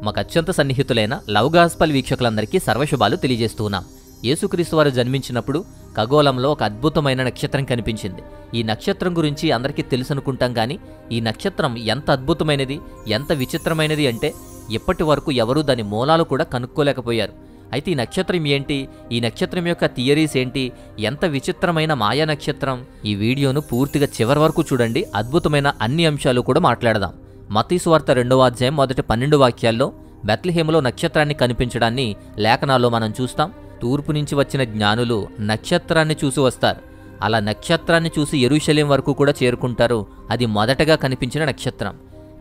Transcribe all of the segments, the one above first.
మాకు అత్యంత సన్నిహితులైన love gospel వీక్షకులందరికీ సర్వశుభాలు తెలియజేస్తున్నాం. యేసుక్రీస్తు వారు జన్మించినప్పుడు ఖగోళంలో ఒక అద్భుతమైన నక్షత్రం కనిపించింది. ఈ నక్షత్రం గురించి అందరికీ తెలుసనుకుంటాం కానీ ఈ నక్షత్రం ఎంత అద్భుతమైనది, ఎంత విచిత్రమైనది అంటే ఇప్పటి వరకు ఎవరూ దాని మూలాలు కూడా కనుక్కోలేకపోయారు. అయితే ఈ నక్షత్రం ఏంటి, ఈ నక్షత్రం యొక్క థియరీస్ ఏంటి, ఎంత విచిత్రమైన మాయా నక్షత్రం, ఈ వీడియోను పూర్తిగా చివరి వరకు చూడండి. అద్భుతమైన అన్ని అంశాలు కూడా మాట్లాడదాం. మత్తయి సువార్త 2వ అధ్యాయం మొదటి 12 వాక్యాల్లో బెత్లెహేములో నక్షత్రాన్ని కనిపించడాన్ని లేఖనాల్లో మనం చూస్తాం. తూర్పు నుంచి వచ్చిన జ్ఞానులు నక్షత్రాన్ని చూసి వస్తారు. అలా నక్షత్రాన్ని చూసి యెరూషలేం వరకు కూడా చేరుకుంటారు. అది మొదటగా కనిపించిన నక్షత్రం.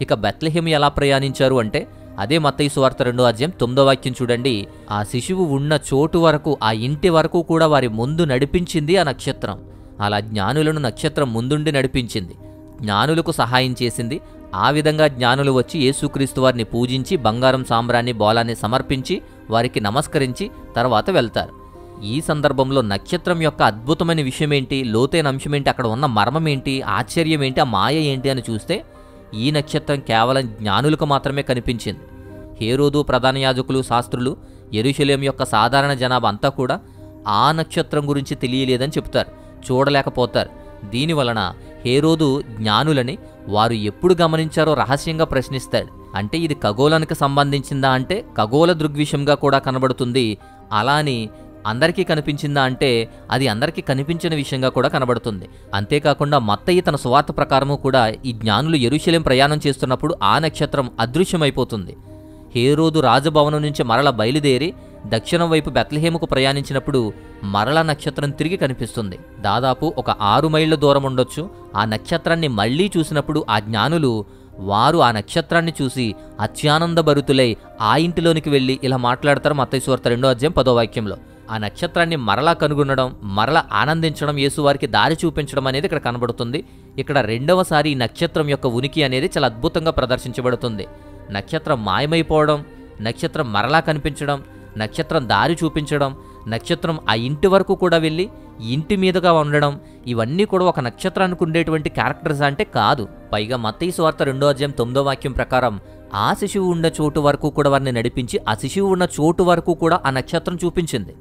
ఇక బెత్లెహేము ఎలా ప్రయాణించారు అంటే అదే మత్తయి సువార్త 2వ అధ్యాయం 9వ వాక్యం చూడండి. ఆ శిశువు ఉన్న చోటు వరకు, ఆ ఇంటి వరకు కూడా వారి ముందు నడిపించింది ఆ నక్షత్రం. అలా జ్ఞానులను నక్షత్రం ముందుండి నడిపించింది, జ్ఞానులకు సహాయం చేసింది. ఆ విధంగా జ్ఞానులు వచ్చి యేసుక్రీస్తు వారిని పూజించి బంగారం సాంబ్రాన్ని బోలాన్ని సమర్పించి వారికి నమస్కరించి తర్వాత వెళ్తారు. ఈ సందర్భంలో నక్షత్రం యొక్క అద్భుతమైన విషయమేంటి, లోతైన అంశమేంటి, అక్కడ ఉన్న మర్మమేంటి, ఆశ్చర్యమేంటి, ఆ మాయ ఏంటి అని చూస్తే ఈ నక్షత్రం కేవలం జ్ఞానులకు మాత్రమే కనిపించింది. హేరోదు, ప్రధాన యాజకులు, శాస్త్రులు, యెరూషలేం యొక్క సాధారణ జనాభా అంతా కూడా ఆ నక్షత్రం గురించి తెలియలేదని చెప్తారు, చూడలేకపోతారు. దీనివలన హేరోదు జ్ఞానులని వారు ఎప్పుడు గమనించారో రహస్యంగా ప్రశ్నిస్తాడు. అంటే ఇది ఖగోళానికి సంబంధించిందా అంటే ఖగోళ దృగ్విషయంగా కూడా కనబడుతుంది. అలా అని అందరికీ కనిపించిందా అంటే అది అందరికీ కనిపించిన విషయంగా కూడా కనబడుతుంది. అంతేకాకుండా మత్తయి తన సువార్త ప్రకారము కూడా ఈ జ్ఞానులు యెరూషలేం ప్రయాణం చేస్తున్నప్పుడు ఆ నక్షత్రం అదృశ్యమైపోతుంది. హేరోదు రాజభవనం నుంచి మరల బయలుదేరి దక్షిణం వైపు బెత్లెహేముకు ప్రయాణించినప్పుడు మరల నక్షత్రం తిరిగి కనిపిస్తుంది. దాదాపు ఒక 6 మైళ్ళ దూరం ఉండొచ్చు. ఆ నక్షత్రాన్ని మళ్లీ చూసినప్పుడు ఆ జ్ఞానులు వారు ఆ నక్షత్రాన్ని చూసి అత్యానందభరితులై ఆ ఇంటిలోనికి వెళ్ళి ఇలా మాట్లాడతారు. మత్తయి సువార్త 2వ అధ్యాయం 10వ వాక్యంలో ఆ నక్షత్రాన్ని మరలా కనుగొనడం, మరలా ఆనందించడం, యేసువారికి దారి చూపించడం అనేది ఇక్కడ కనబడుతుంది. ఇక్కడ రెండవసారి ఈ నక్షత్రం యొక్క ఉనికి అనేది చాలా అద్భుతంగా ప్రదర్శించబడుతుంది. నక్షత్రం మాయమైపోవడం, నక్షత్రం మరలా కనిపించడం, నక్షత్రం దారి చూపించడం, నక్షత్రం ఆ ఇంటి వరకు కూడా వెళ్ళి ఇంటి మీదుగా ఉండడం, ఇవన్నీ కూడా ఒక నక్షత్రానికి ఉండేటువంటి క్యారెక్టర్స్ అంటే కాదు. పైగా మత్తయి సువార్త 2వ అధ్యాయం 9వ వాక్యం ప్రకారం ఆ శిశువు ఉన్న చోటు వరకు కూడా వారిని నడిపించి ఆ శిశువు ఉన్న చోటు వరకు కూడా ఆ నక్షత్రం చూపించింది.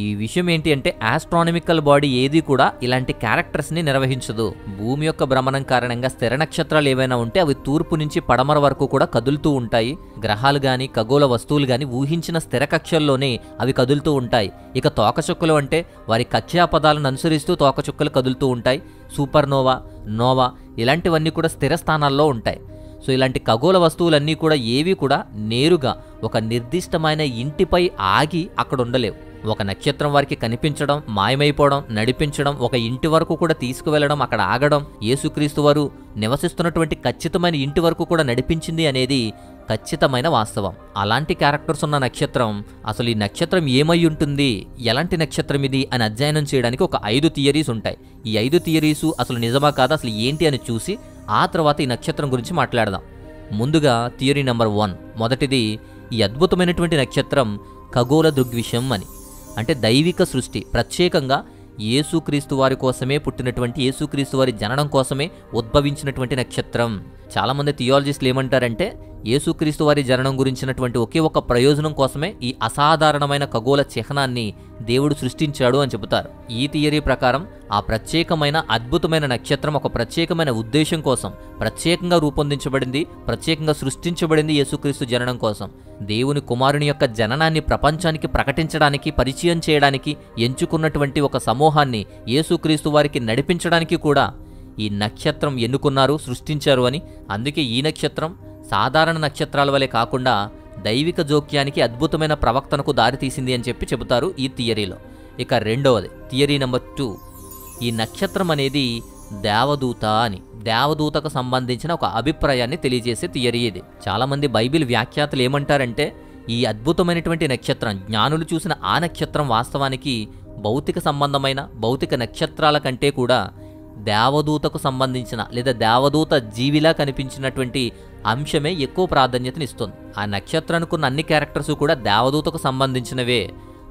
ఈ విషయం ఏంటి అంటే ఆస్ట్రానమికల్ బాడీ ఏది కూడా ఇలాంటి క్యారెక్టర్స్ని నిర్వహించదు. భూమి యొక్క భ్రమణం కారణంగా స్థిర నక్షత్రాలు ఏవైనా ఉంటే అవి తూర్పు నుంచి పడమర వరకు కూడా కదులుతూ ఉంటాయి. గ్రహాలు గాని ఖగోళ వస్తువులు గాని ఊహించిన స్థిర కక్షల్లోనే అవి కదులుతూ ఉంటాయి. ఇక తోకచుక్కలు అంటే వారి కక్షా పదాలను అనుసరిస్తూ తోకచుక్కలు కదులుతూ ఉంటాయి. సూపర్నోవా, నోవా ఇలాంటివన్నీ కూడా స్థిర స్థానాల్లో ఉంటాయి. సో ఇలాంటి ఖగోళ వస్తువులన్నీ కూడా ఏవి కూడా నేరుగా ఒక నిర్దిష్టమైన ఇంటిపై ఆగి అక్కడ ఉండలేవు. ఒక నక్షత్రం వారికి కనిపించడం, మాయమైపోవడం, నడిపించడం, ఒక ఇంటి వరకు కూడా తీసుకువెళ్లడం, అక్కడ ఆగడం, యేసుక్రీస్తు వారు నివసిస్తున్నటువంటి ఖచ్చితమైన ఇంటి వరకు కూడా నడిపించింది అనేది ఖచ్చితమైన వాస్తవం. అలాంటి క్యారెక్టర్స్ ఉన్న నక్షత్రం, అసలు ఈ నక్షత్రం ఏమై ఉంటుంది, ఎలాంటి నక్షత్రం ఇది అని అధ్యయనం చేయడానికి ఒక 5 థియరీస్ ఉంటాయి. ఈ 5 థియరీసు అసలు నిజమా కాదా, అసలు ఏంటి అని చూసి ఆ తర్వాత ఈ నక్షత్రం గురించి మాట్లాడదాం. ముందుగా థియరీ నెంబర్ 1, మొదటిది ఈ అద్భుతమైనటువంటి నక్షత్రం ఖగోళ దృగ్విషయం అని. అంటే దైవిక సృష్టి, ప్రత్యేకంగా యేసుక్రీస్తు వారి కోసమే పుట్టినటువంటి, యేసుక్రీస్తు వారి జననం కోసమే ఉద్భవించినటువంటి నక్షత్రం. చాలామంది థియాలజిస్టులు ఏమంటారంటే యేసుక్రీస్తు వారి జననం గురించినటువంటి ఒకే ఒక ప్రయోజనం కోసమే ఈ అసాధారణమైన ఖగోళ చిహ్నాన్ని దేవుడు సృష్టించాడు అని చెబుతారు. ఈ థియరీ ప్రకారం ఆ ప్రత్యేకమైన అద్భుతమైన నక్షత్రం ఒక ప్రత్యేకమైన ఉద్దేశం కోసం ప్రత్యేకంగా రూపొందించబడింది, ప్రత్యేకంగా సృష్టించబడింది యేసుక్రీస్తు జననం కోసం. దేవుని కుమారుని యొక్క జననాన్ని ప్రపంచానికి ప్రకటించడానికి, పరిచయం చేయడానికి ఎంచుకున్నటువంటి ఒక సమూహాన్ని యేసుక్రీస్తు వారికి నడిపించడానికి కూడా ఈ నక్షత్రం ఎన్నుకున్నారు, సృష్టించారు అని. అందుకే ఈ నక్షత్రం సాధారణ నక్షత్రాల వలె కాకుండా దైవిక జోక్యానికి, అద్భుతమైన ప్రవక్తనకు దారితీసింది అని చెబుతారు ఈ థియరీలో. ఇక రెండవది థియరీ నెంబర్ 2, ఈ నక్షత్రం అనేది దేవదూత అని, దేవదూతకు సంబంధించిన ఒక అభిప్రాయాన్ని తెలియజేసే థియరీ ఇది. చాలామంది బైబిల్ వ్యాఖ్యాతలు ఏమంటారంటే ఈ అద్భుతమైనటువంటి నక్షత్రం, జ్ఞానులు చూసిన ఆ నక్షత్రం వాస్తవానికి భౌతిక సంబంధమైన భౌతిక నక్షత్రాల కంటే కూడా దేవదూతకు సంబంధించిన లేదా దేవదూత జీవిలా కనిపించినటువంటి అంశమే ఎక్కువ ప్రాధాన్యతనిస్తుంది. ఆ నక్షత్రానికి ఉన్న అన్ని క్యారెక్టర్స్ కూడా దేవదూతకు సంబంధించినవే.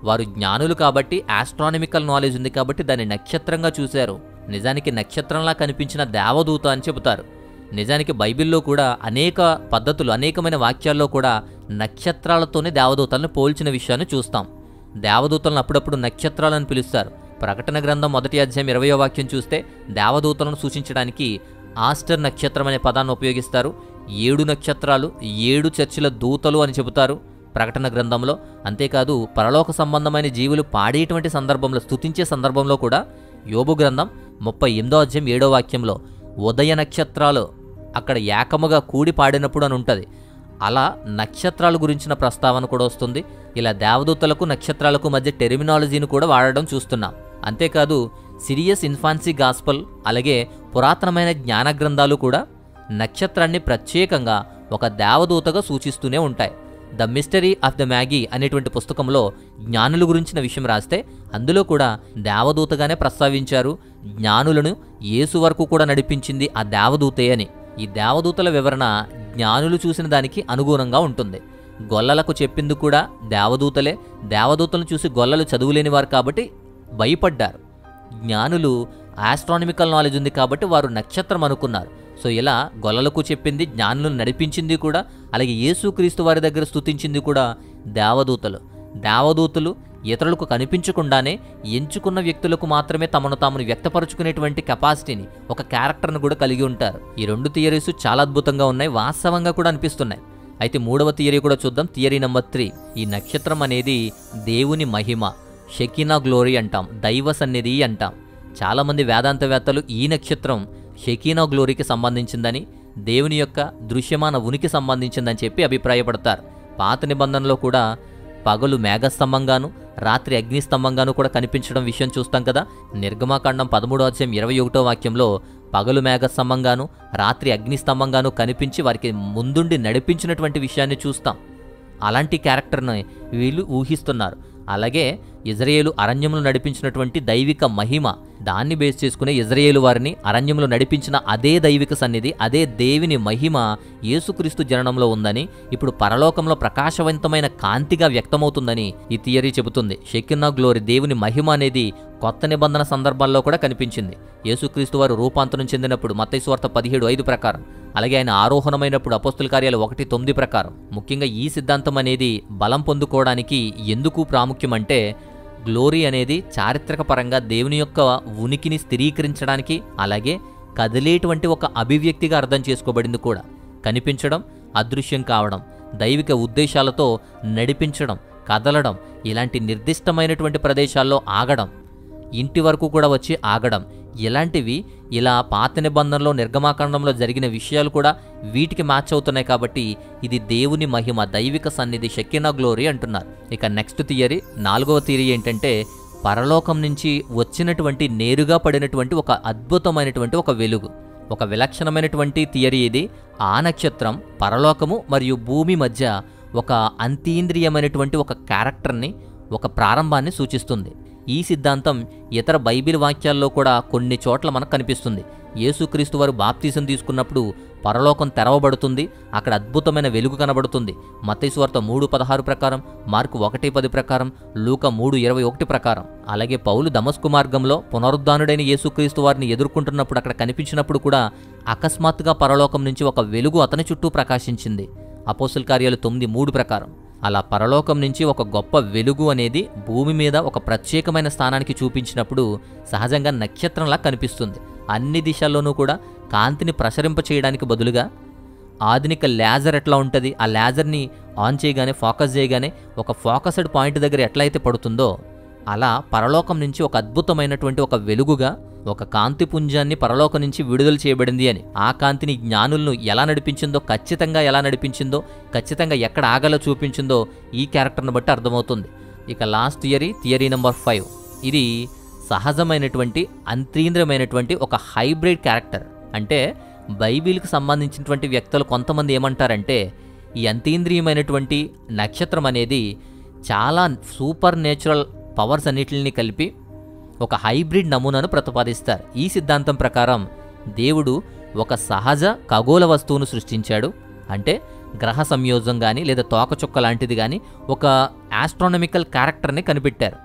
వారు జ్ఞానులు కాబట్టి, ఆస్ట్రానమికల్ నాలెడ్జ్ ఉంది కాబట్టి దాన్ని నక్షత్రంగా చూశారు. నిజానికి నక్షత్రంలా కనిపించిన దేవదూత అని చెబుతారు. నిజానికి బైబిల్లో కూడా అనేక పద్ధతులు, అనేకమైన వాక్యాల్లో కూడా నక్షత్రాలతోనే దేవదూతలను పోల్చిన విషయాన్ని చూస్తాం. దేవదూతలను అప్పుడప్పుడు నక్షత్రాలను పిలుస్తారు. ప్రకటన గ్రంథం 1వ అధ్యాయం 20వ వాక్యం చూస్తే దేవదూతలను సూచించడానికి ఆస్టర్ నక్షత్రం అనే పదాన్ని ఉపయోగిస్తారు. 7 నక్షత్రాలు, 7 చర్చిల దూతలు అని చెబుతారు ప్రకటన గ్రంథంలో. అంతేకాదు పరలోక సంబంధమైన జీవులు పాడేటువంటి సందర్భంలో, స్తుతించే సందర్భంలో కూడా యోబు గ్రంథం 38వ అధ్యాయం 7వ వాక్యంలో ఉదయ నక్షత్రాలు అక్కడ ఏకముగా కూడి పాడినప్పుడు అని ఉంటుంది. అలా నక్షత్రాల గురించిన ప్రస్తావన కూడా వస్తుంది. ఇలా దేవదూతలకు నక్షత్రాలకు మధ్య టెర్మినాలజీని కూడా వాడడం చూస్తున్నాం. అంతేకాదు సిరియస్ ఇన్ఫాన్సీ గాస్పల్, అలాగే పురాతనమైన జ్ఞాన గ్రంథాలు కూడా నక్షత్రాన్ని ప్రత్యేకంగా ఒక దేవదూతగా సూచిస్తూనే ఉంటాయి. The mystery of the Maggi అనేటువంటి పుస్తకంలో జ్ఞానుల గురించిన విషయం రాస్తే అందులో కూడా దేవదూతగానే ప్రస్తావించారు. జ్ఞానులను యేసు వరకు కూడా నడిపించింది ఆ దేవదూతే అని. ఈ దేవదూతల వివరణ జ్ఞానులు చూసిన దానికి అనుగుణంగా ఉంటుంది. గొల్లలకు చెప్పింది కూడా దేవదూతలే. దేవదూతలను చూసి గొల్లలు చదువులేని వారు కాబట్టి భయపడ్డారు. జ్ఞానులు ఆస్ట్రానమికల్ నాలెడ్జ్ ఉంది కాబట్టి వారు నక్షత్రం అనుకున్నారు. సో ఇలా గొల్లలకు చెప్పింది, జ్ఞానులను నడిపించింది కూడా, అలాగే యేసుక్రీస్తు వారి దగ్గర స్తుతించింది కూడా దేవదూతలు. దేవదూతలు ఇతరులకు కనిపించకుండానే ఎంచుకున్న వ్యక్తులకు మాత్రమే తమను తామును వ్యక్తపరుచుకునేటువంటి కెపాసిటీని, ఒక క్యారెక్టర్ను కూడా కలిగి ఉంటారు. ఈ 2 థియరీస్ చాలా అద్భుతంగా ఉన్నాయి, వాస్తవంగా కూడా అనిపిస్తున్నాయి. అయితే 3వ థియరీ కూడా చూద్దాం. Theory number 3. ఈ నక్షత్రం అనేది దేవుని మహిమ, షెకినా గ్లోరీ అంటాం, దైవ సన్నిధి అంటాం. చాలామంది వేదాంతవేత్తలు ఈ నక్షత్రం షెకినా గ్లోరీకి సంబంధించిందని, దేవుని యొక్క దృశ్యమాన ఉనికి సంబంధించిందని చెప్పి అభిప్రాయపడతారు. పాత నిబంధనలో కూడా పగలు మేఘస్తంభంగాను, రాత్రి అగ్నిస్తంభంగాను కూడా కనిపించడం విషయం చూస్తాం కదా. నిర్గమాకాండం 13వ అధ్యాయం 21వ వాక్యంలో పగలు మేఘస్తంభంగాను, రాత్రి అగ్నిస్తంభంగాను కనిపించి వారికి ముందుండి నడిపించినటువంటి విషయాన్ని చూస్తాం. అలాంటి క్యారెక్టర్ని వీళ్ళు ఊహిస్తున్నారు. అలాగే ఇజ్రాయేలు అరణ్యంలో నడిపించినటువంటి దైవిక మహిమ, దాన్ని బేస్ చేసుకునే ఇజ్రాయేలు వారిని అరణ్యంలో నడిపించిన అదే దైవిక సన్నిధి, అదే దేవుని మహిమ యేసుక్రీస్తు జననంలో ఉందని, ఇప్పుడు పరలోకంలో ప్రకాశవంతమైన కాంతిగా వ్యక్తమవుతుందని ఈ థియరీ చెబుతుంది. షెకినా గ్లోరీ, దేవుని మహిమ అనేది కొత్త నిబంధన సందర్భాల్లో కూడా కనిపించింది. యేసుక్రీస్తు వారు రూపాంతరం చెందినప్పుడు మత్తయి సువార్త 17:5 ప్రకారం, అలాగే ఆయన ఆరోహణమైనప్పుడు అపోస్తుల కార్యాలు 1:9 ప్రకారం. ముఖ్యంగా ఈ సిద్ధాంతం అనేది బలం పొందుకోవడానికి ఎందుకు ప్రాముఖ్యం అంటే, గ్లోరీ అనేది చారిత్రక పరంగా దేవుని యొక్క ఉనికిని స్థిరీకరించడానికి, అలాగే కదిలేటువంటి ఒక అభివ్యక్తిగా అర్థం చేసుకోబడింది కూడా. కనిపించడం, అదృశ్యం కావడం, దైవిక ఉద్దేశాలతో నడిపించడం, కదలడం, ఇలాంటి నిర్దిష్టమైనటువంటి ప్రదేశాల్లో ఆగడం, ఇంటి వరకు కూడా వచ్చి ఆగడం, ఇలాంటివి ఇలా పాత నిబంధనలో నిర్గమాకాండంలో జరిగిన విషయాలు కూడా వీటికి మ్యాచ్ అవుతున్నాయి. కాబట్టి ఇది దేవుని మహిమ, దైవిక సన్నిధి, షెకినా గ్లోరీ అంటున్నారు. ఇక నెక్స్ట్ థియరీ, 4వ థియరీ ఏంటంటే, పరలోకం నుంచి వచ్చినటువంటి, నేరుగా పడినటువంటి ఒక అద్భుతమైనటువంటి ఒక వెలుగు, ఒక విలక్షణమైనటువంటి థియరీ ఇది. ఆ నక్షత్రం పరలోకము మరియు భూమి మధ్య ఒక అంతీంద్రియమైనటువంటి ఒక క్యారెక్టర్ని, ఒక ప్రారంభాన్ని సూచిస్తుంది. ఈ సిద్ధాంతం ఇతర బైబిల్ వాక్యాల్లో కూడా కొన్ని చోట్ల మనకు కనిపిస్తుంది. యేసుక్రీస్తు వారు బాప్తీసం తీసుకున్నప్పుడు పరలోకం తెరవబడుతుంది, అక్కడ అద్భుతమైన వెలుగు కనబడుతుంది. మత్తయి సువార్త 3:16 ప్రకారం, మార్కు 1:10 ప్రకారం, లూకా 3:21 ప్రకారం. అలాగే పౌలు దమస్కు మార్గంలో పునరుద్ధానుడైన యేసుక్రీస్తు వారిని ఎదుర్కొంటున్నప్పుడు అక్కడ కనిపించినప్పుడు కూడా అకస్మాత్తుగా పరలోకం నుంచి ఒక వెలుగు అతని చుట్టూ ప్రకాశించింది. అపోస్తుల కార్యాలు 9:3 ప్రకారం. అలా పరలోకం నుంచి ఒక గొప్ప వెలుగు అనేది భూమి మీద ఒక ప్రత్యేకమైన స్థానానికి చూపించినప్పుడు సహజంగా నక్షత్రంలా కనిపిస్తుంది. అన్ని దిశల్లోనూ కూడా కాంతిని ప్రసరింప చేయడానికి బదులుగా ఆధునిక లేజర్ ఎట్లా ఉంటుంది, ఆ లేజర్ని ఆన్ చేయగానే, ఫోకస్ చేయగానే ఒక ఫోకస్డ్ పాయింట్ దగ్గర ఎట్లయితే పడుతుందో, అలా పరలోకం నుంచి ఒక అద్భుతమైనటువంటి ఒక వెలుగుగా ఒక కాంతిపుంజాన్ని పరలోకం నుంచి విడుదల చేయబడింది అని, ఆ కాంతిని జ్ఞానులను ఎలా నడిపించిందో, ఖచ్చితంగా ఎలా నడిపించిందో, ఖచ్చితంగా ఎక్కడ ఆగాలో చూపించిందో ఈ క్యారెక్టర్ని బట్టి అర్థమవుతుంది. ఇక లాస్ట్ థియరీ నెంబర్ 5. ఇది సహజమైనటువంటి, అంతీంద్రియమైనటువంటి ఒక హైబ్రిడ్ క్యారెక్టర్. అంటే బైబిల్కి సంబంధించినటువంటి వ్యక్తులు కొంతమంది ఏమంటారంటే, ఈ అంతీంద్రియమైనటువంటి నక్షత్రం అనేది చాలా సూపర్ నేచురల్ పవర్స్ అన్నిటిని కలిపి ఒక హైబ్రిడ్ నమూనాను ప్రతిపాదిస్తారు. ఈ సిద్ధాంతం ప్రకారం దేవుడు ఒక సహజ ఖగోళ వస్తువును సృష్టించాడు. అంటే గ్రహ సంయోజం కానీ లేదా తోకచుక్క లాంటిది కానీ ఒక ఆస్ట్రానమికల్ క్యారెక్టర్ని కనిపెట్టారు.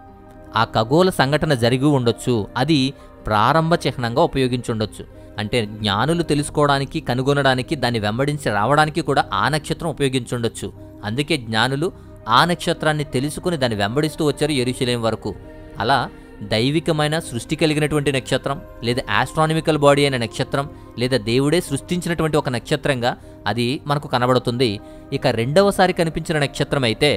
ఆ ఖగోళ సంఘటన జరిగి ఉండొచ్చు, అది ప్రారంభ చిహ్నంగా ఉపయోగించుండొచ్చు. అంటే జ్ఞానులు తెలుసుకోవడానికి, కనుగొనడానికి, దాన్ని వెంబడించి రావడానికి కూడా ఆ నక్షత్రం ఉపయోగించుండొచ్చు. అందుకే జ్ఞానులు ఆ నక్షత్రాన్ని తెలుసుకుని దాన్ని వెంబడిస్తూ వచ్చారు యెరూషలేం వరకు. అలా దైవికమైన సృష్టి కలిగినటువంటి నక్షత్రం, లేదా ఆస్ట్రానమికల్ బాడీ అయిన నక్షత్రం, లేదా దేవుడే సృష్టించినటువంటి ఒక నక్షత్రంగా అది మనకు కనబడుతుంది. ఇక రెండవసారి కనిపించిన నక్షత్రం అయితే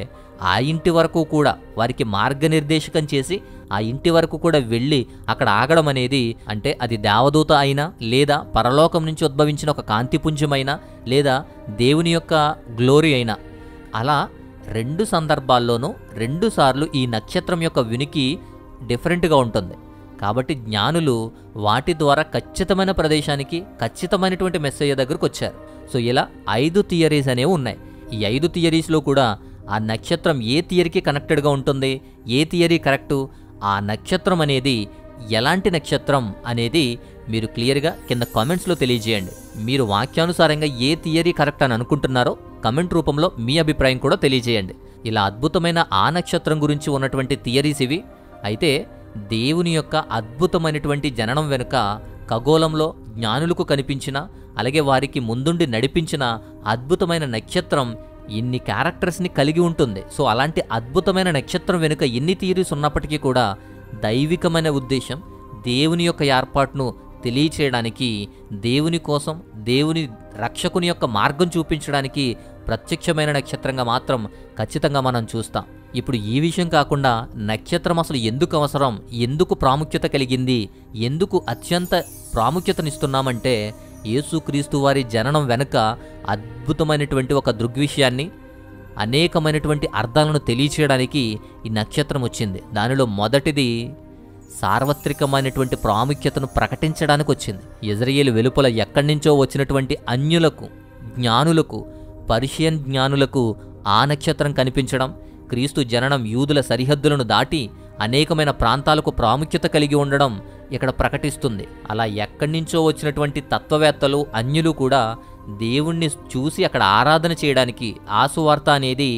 ఆ ఇంటి వరకు కూడా వారికి మార్గనిర్దేశకం చేసి ఆ ఇంటి వరకు కూడా వెళ్ళి అక్కడ ఆగడం అనేది, అంటే అది దేవదూత అయినా, లేదా పరలోకం నుంచి ఉద్భవించిన ఒక కాంతిపుంజమైనా, లేదా దేవుని యొక్క గ్లోరీ అయినా, అలా 2 సందర్భాల్లోనూ 2 సార్లు ఈ నక్షత్రం యొక్క వినికి డిఫరెంట్గా ఉంటుంది. కాబట్టి జ్ఞానులు వాటి ద్వారా ఖచ్చితమైన ప్రదేశానికి, ఖచ్చితమైనటువంటి మెస్సయ్య దగ్గరకు వచ్చారు. సో ఇలా 5 థియరీస్ అనేవి ఉన్నాయి. ఈ 5 థియరీస్లో కూడా ఆ నక్షత్రం ఏ థియరీకి కనెక్టెడ్గా ఉంటుంది, ఏ థియరీ కరెక్టు, ఆ నక్షత్రం అనేది ఎలాంటి నక్షత్రం అనేది మీరు క్లియర్గా కింద కామెంట్స్లో తెలియజేయండి. మీరు వాక్యానుసారంగా ఏ థియరీ కరెక్ట్ అని అనుకుంటున్నారో కమెంట్ రూపంలో మీ అభిప్రాయం కూడా తెలియజేయండి. ఇలా అద్భుతమైన ఆ నక్షత్రం గురించి ఉన్నటువంటి థియరీస్ ఇవి. అయితే దేవుని యొక్క అద్భుతమైనటువంటి జననం వెనుక ఖగోళంలో జ్ఞానులకు కనిపించిన, అలాగే వారికి ముందుండి నడిపించిన అద్భుతమైన నక్షత్రం ఇన్ని క్యారెక్టర్స్ని కలిగి ఉంటుంది. సో అలాంటి అద్భుతమైన నక్షత్రం వెనుక ఎన్ని థియరీస్ ఉన్నప్పటికీ కూడా దైవికమైన ఉద్దేశం, దేవుని యొక్క ఏర్పాటును తెలియచేయడానికి, దేవుని కోసం, దేవుని రక్షకుని యొక్క మార్గం చూపించడానికి ప్రత్యక్షమైన నక్షత్రంగా మాత్రం ఖచ్చితంగా మనం చూస్తాం. ఇప్పుడు ఈ విషయం కాకుండా నక్షత్రం అసలు ఎందుకు అవసరం, ఎందుకు ప్రాముఖ్యత కలిగింది, ఎందుకు అత్యంత ప్రాముఖ్యతనిస్తున్నామంటే యేసుక్రీస్తు వారి జననం వెనుక అద్భుతమైనటువంటి ఒక దృగ్విషయాన్ని, అనేకమైనటువంటి అర్థాలను తెలియచేయడానికి ఈ నక్షత్రం వచ్చింది. దానిలో మొదటిది సార్వత్రికమైనటువంటి ప్రాముఖ్యతను ప్రకటించడానికి వచ్చింది. ఇజ్రాయేలు వెలుపల ఎక్కడి నుంచో వచ్చినటువంటి అన్యులకు, జ్ఞానులకు, పర్షియన్ జ్ఞానులకు ఆ నక్షత్రం కనిపించడం, క్రీస్తు జననం యూదుల సరిహద్దులను దాటి అనేకమైన ప్రాంతాలకు ప్రాముఖ్యత కలిగి ఉండడం ఇక్కడ ప్రకటిస్తుంది. అలా ఎక్కడి నుంచో వచ్చినటువంటి తత్వవేత్తలు, అన్యులు కూడా దేవుణ్ణి చూసి అక్కడ ఆరాధన చేయడానికి, ఆ సువార్త అనేది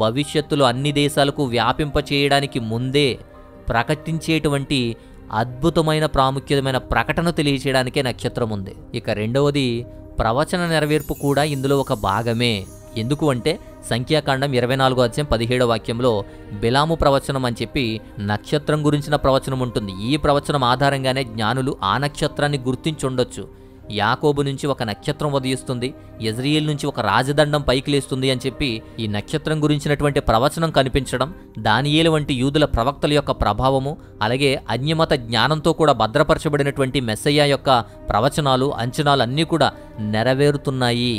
భవిష్యత్తులో అన్ని దేశాలకు వ్యాపింపచేయడానికి ముందే ప్రకటించేటువంటి అద్భుతమైన ప్రాముఖ్యమైన ప్రకటన తెలియచేయడానికే నక్షత్రం ఉంది. ఇక రెండవది ప్రవచన నెరవేర్పు కూడా ఇందులో ఒక భాగమే. ఎందుకు అంటే సంఖ్యాకాండం 24వ అధ్యాయం 17వ వాక్యంలో బిలాము ప్రవచనం అని చెప్పి నక్షత్రం గురించిన ప్రవచనం ఉంటుంది. ఈ ప్రవచనం ఆధారంగానే జ్ఞానులు ఆ నక్షత్రాన్ని గుర్తించుండొచ్చు. యాకోబు నుంచి ఒక నక్షత్రం ఉదయిస్తుంది, యెజ్రెయేలు నుంచి ఒక రాజదండం పైకి లేస్తుంది అని చెప్పి ఈ నక్షత్రం గురించినటువంటి ప్రవచనం కనిపించడం, దానియేలు వంటి యూదుల ప్రవక్తల యొక్క ప్రభావము, అలాగే అన్యమత జ్ఞానంతో కూడా భద్రపరచబడినటువంటి మెస్సయ్య యొక్క ప్రవచనాలు, అంచనాలు అన్నీ కూడా నెరవేరుతున్నాయి.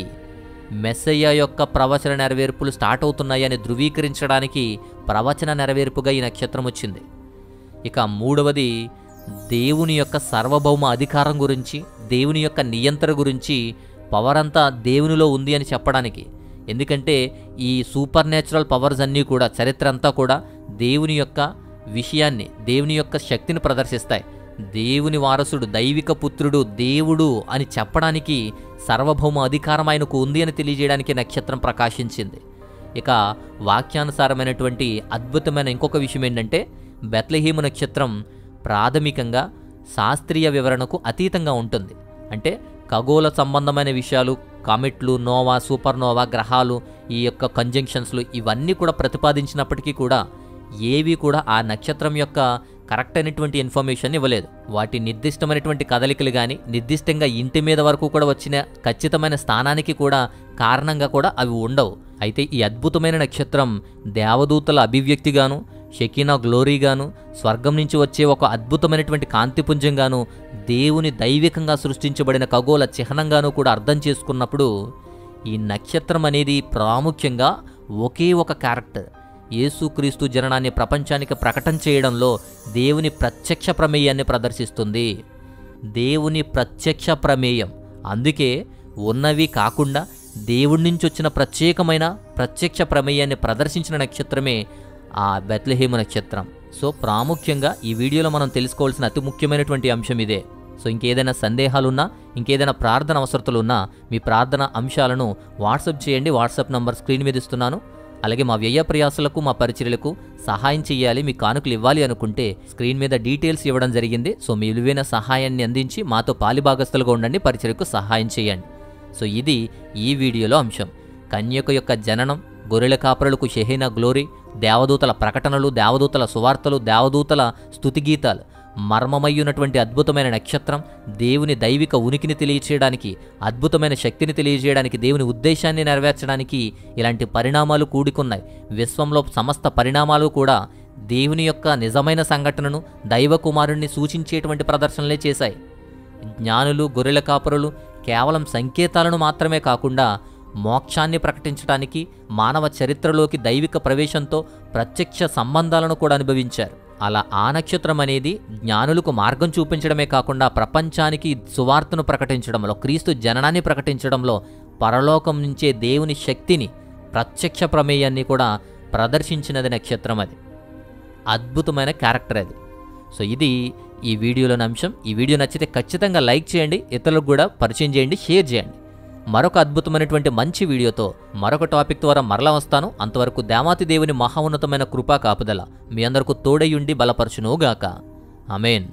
మెస్సయ్య యొక్క ప్రవచన నెరవేర్పులు స్టార్ట్ అవుతున్నాయి అని ధృవీకరించడానికి ప్రవచన నెరవేర్పుగా ఈ నక్షత్రం వచ్చింది. ఇక మూడవది దేవుని యొక్క సార్వభౌమ అధికారం గురించి, దేవుని యొక్క నియంత్రణ గురించి, పవర్ అంతా దేవునిలో ఉంది అని చెప్పడానికి. ఎందుకంటే ఈ సూపర్ న్యాచురల్ పవర్స్ అన్నీ కూడా, చరిత్ర అంతా కూడా దేవుని యొక్క విషయాన్ని, దేవుని యొక్క శక్తిని ప్రదర్శిస్తాయి. దేవుని వారసుడు, దైవిక పుత్రుడు, దేవుడు అని చెప్పడానికి సార్వభౌమ అధికారం ఆయనకు ఉంది అని తెలియజేయడానికి నక్షత్రం ప్రకాశించింది. ఇక వాక్యానుసారమైనటువంటి అద్భుతమైన ఇంకొక విషయం ఏంటంటే బెత్లెహేము నక్షత్రం ప్రాథమికంగా శాస్త్రీయ వివరణకు అతీతంగా ఉంటుంది. అంటే ఖగోళ సంబంధమైన విషయాలు, కామెట్లు, నోవా, సూపర్నోవా, గ్రహాలు, ఈ యొక్క కంజంక్షన్స్లు ఇవన్నీ కూడా ప్రతిపాదించినప్పటికీ కూడా ఏవి కూడా ఆ నక్షత్రం యొక్క కరెక్ట్ అయినటువంటి ఇన్ఫర్మేషన్ ఇవ్వలేదు. వాటి నిర్దిష్టమైనటువంటి కదలికలు కానీ, నిర్దిష్టంగా ఇంటి మీద వరకు కూడా వచ్చిన ఖచ్చితమైన స్థానానికి కూడా కారణంగా కూడా అవి ఉండవు. అయితే ఈ అద్భుతమైన నక్షత్రం దేవదూతల అభివ్యక్తిగాను, షెకీనా గ్లోరీగాను, స్వర్గం నుంచి వచ్చే ఒక అద్భుతమైనటువంటి కాంతిపుంజంగాను, దేవుని దైవికంగా సృష్టించబడిన ఖగోళ చిహ్నంగాను కూడా అర్థం చేసుకున్నప్పుడు ఈ నక్షత్రం అనేది ప్రాముఖ్యంగా ఒకే ఒక క్యారెక్టర్, యేసుక్రీస్తు జననాన్ని ప్రపంచానికి ప్రకటన చేయడంలో దేవుని ప్రత్యక్ష ప్రమేయాన్ని ప్రదర్శిస్తుంది. దేవుని ప్రత్యక్ష ప్రమేయం. అందుకే ఉన్నవి కాకుండా దేవుడి నుంచి వచ్చిన ప్రత్యేకమైన ప్రత్యక్ష ప్రమేయాన్ని ప్రదర్శించిన నక్షత్రమే ఆ బెత్లెహేము నక్షత్రం. సో ప్రాముఖ్యంగా ఈ వీడియోలో మనం తెలుసుకోవాల్సిన అతి ముఖ్యమైనటువంటి అంశం ఇదే. సో ఇంకేదైనా సందేహాలున్నా, ఇంకేదైనా ప్రార్థన అవసరతలున్నా మీ ప్రార్థన అంశాలను వాట్సాప్ చేయండి. వాట్సాప్ నంబర్ స్క్రీన్ మీద ఇస్తున్నాను. అలాగే మా వ్యయ ప్రయాసాలకు మా పరిచర్యలకు సహాయం చేయాలి, మీ కానుకలు ఇవ్వాలి అనుకుంటే స్క్రీన్ మీద డీటెయిల్స్ ఇవ్వడం జరిగింది. సో మీ విలువైన సహాయాన్ని అందించి మాతో పాలిభాగస్తులుగా ఉండండి, పరిచర్యకు సహాయం చేయండి. సో ఇది ఈ వీడియోలో అంశం. కన్యక యొక్క జననం, గొర్రెల కాపరులకు షెహీనా గ్లోరీ, దేవదూతల ప్రకటనలు, దేవదూతల సువార్తలు, దేవదూతల స్తుతిగీతాలు, మర్మమయ్యున్నటువంటి అద్భుతమైన నక్షత్రం, దేవుని దైవిక ఉనికిని తెలియచేయడానికి, అద్భుతమైన శక్తిని తెలియజేయడానికి, దేవుని ఉద్దేశాన్ని నెరవేర్చడానికి ఇలాంటి పరిణామాలు కూడుకున్నాయి. విశ్వంలో సమస్త పరిణామాలు కూడా దేవుని యొక్క నిజమైన సంఘటనను, దైవ కుమారుణ్ణి సూచించేటువంటి ప్రదర్శనలే చేశాయి. జ్ఞానులు, గొర్రెల కాపరులు కేవలం సంకేతాలను మాత్రమే కాకుండా మోక్షాన్ని ప్రకటించడానికి, మానవ చరిత్రలోకి దైవిక ప్రవేశంతో ప్రత్యక్ష సంబంధాలను కూడా అనుభవించారు. అలా ఆ నక్షత్రం అనేది జ్ఞానులకు మార్గం చూపించడమే కాకుండా ప్రపంచానికి సువార్తను ప్రకటించడంలో, క్రీస్తు జననాన్ని ప్రకటించడంలో, పరలోకం నుంచే దేవుని శక్తిని, ప్రత్యక్ష ప్రమేయాన్ని కూడా ప్రదర్శించినది నక్షత్రం. అది అద్భుతమైన క్యారెక్టర్ అది. సో ఇది ఈ వీడియోలోని అంశం. ఈ వీడియో నచ్చితే ఖచ్చితంగా లైక్ చేయండి, ఇతరులకు కూడా పరిచయం చేయండి, షేర్ చేయండి. మరొక అద్భుతమైనటువంటి మంచి వీడియోతో మరొక టాపిక్ ద్వారా మరలా వస్తాను. అంతవరకు దేవాతి దేవుని మహోన్నతమైన కృపా కాపుదల మీ అందరికీ తోడయుండి బలపరచునుగాక. ఆమేన్.